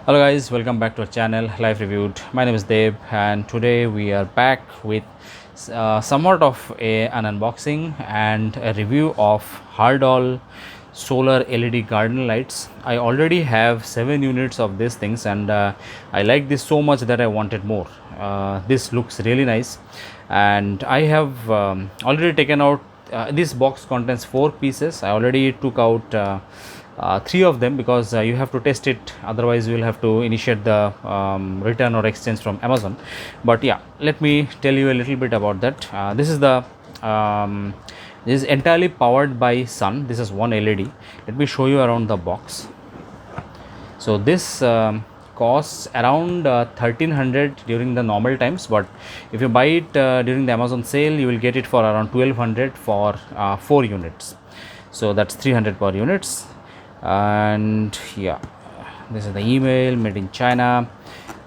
Hello guys, welcome back to our channel Life Reviewed. My name is Deb and today we are back with somewhat of an unboxing and a review of Hardoll solar LED garden lights. I already have 7 units of these things and I like this so much that I wanted more. This looks really nice and I have already taken out this box contains 4 pieces. I already took out 3 of them because you have to test it, otherwise you will have to initiate the return or exchange from Amazon. But yeah, let me tell you a little bit about that. This is entirely powered by sun. This is one LED. Let me show you around the box. So this costs around 1300 during the normal times, but if you buy it during the Amazon sale, you will get it for around 1200 for 4 units. So that's 300 per units. And yeah, this is the email, made in China.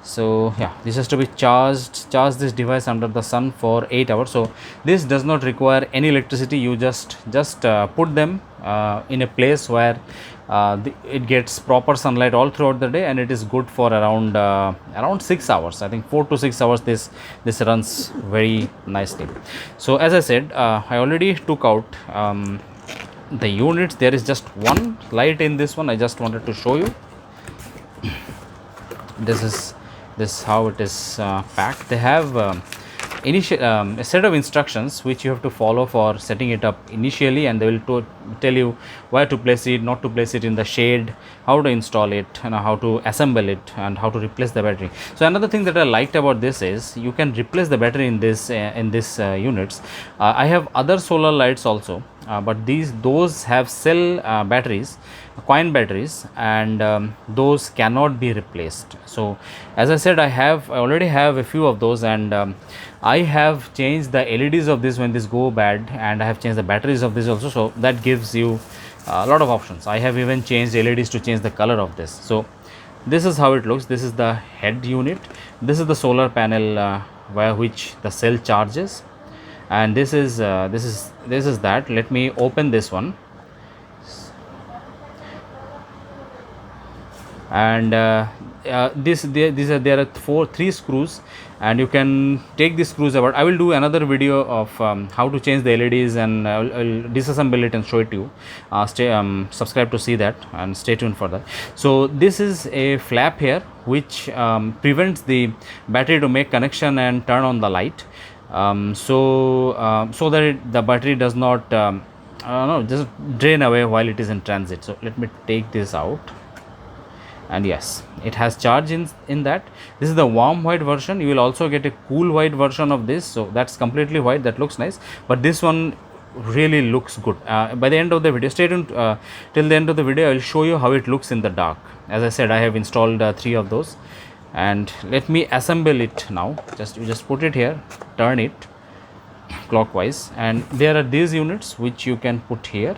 So yeah, this has to be charge this device under the sun for 8 hours. So this does not require any electricity. You just put them in a place where it gets proper sunlight all throughout the day, and it is good for around 6 hours. I think 4 to 6 hours this runs very nicely. So as I said, I already took out the units. There is just one light in this one. I just wanted to show you. This is how it is packed. They have a set of instructions which you have to follow for setting it up initially, and they will tell you where to place it, not to place it in the shade, how to install it, and how to assemble it, and how to replace the battery. So another thing that I liked about this is you can replace the battery in this units. I have other solar lights also, but those have cell batteries, coin batteries, and those cannot be replaced. So as I said, I already have a few of those, and I have changed the LEDs of this when this go bad, and I have changed the batteries of this also. So that gives you a lot of options. I have even changed LEDs to change the color of this. So this is how it looks. This is the head unit. This is the solar panel via which the cell charges, and this is that. Let me open this one, and there are three screws, and you can take these screws apart. I will do another video of how to change the LEDs, and I'll disassemble it and show it to you. Subscribe to see that, and stay tuned for that. So this is a flap here which prevents the battery to make connection and turn on the light, so that the battery does not just drain away while it is in transit. So let me take this out, and yes, it has charge in that. This is the warm white version. You will also get a cool white version of this, so that's completely white. That looks nice, but this one really looks good. By the end of the video, stay tuned till the end of the video. I will show you how it looks in the dark. As I said, I have installed 3 of those, and let me assemble it now. You just put it here, turn it clockwise, and there are these units which you can put here.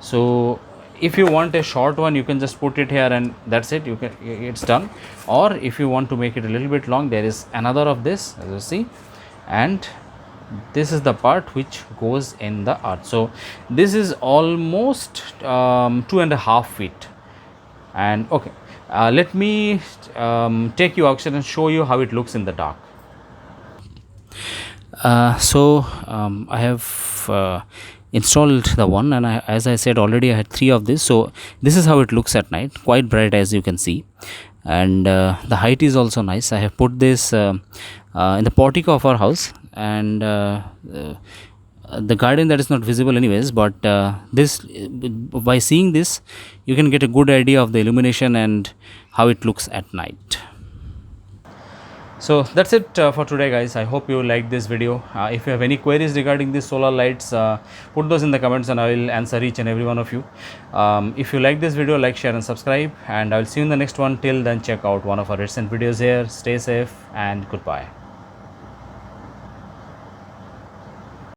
So if you want a short one, you can just put it here, and that's it. It's done. Or if you want to make it a little bit long, there is another of this, as you see, and this is the part which goes in the earth. So this is almost 2.5 feet. And okay, let me take you outside and show you how it looks in the dark. I have installed the one, and as I said already, I had 3 of this. So this is how it looks at night, quite bright, as you can see, and the height is also nice. I have put this in the portico of our house, and the garden that is not visible anyways, but this, by seeing this, you can get a good idea of the illumination and how it looks at night. So that's it for today, guys. I hope you liked this video. If you have any queries regarding these solar lights, put those in the comments and I will answer each and every one of you. If you like this video, like, share and subscribe, and I will see you in the next one. Till then, check out one of our recent videos here. Stay safe and goodbye.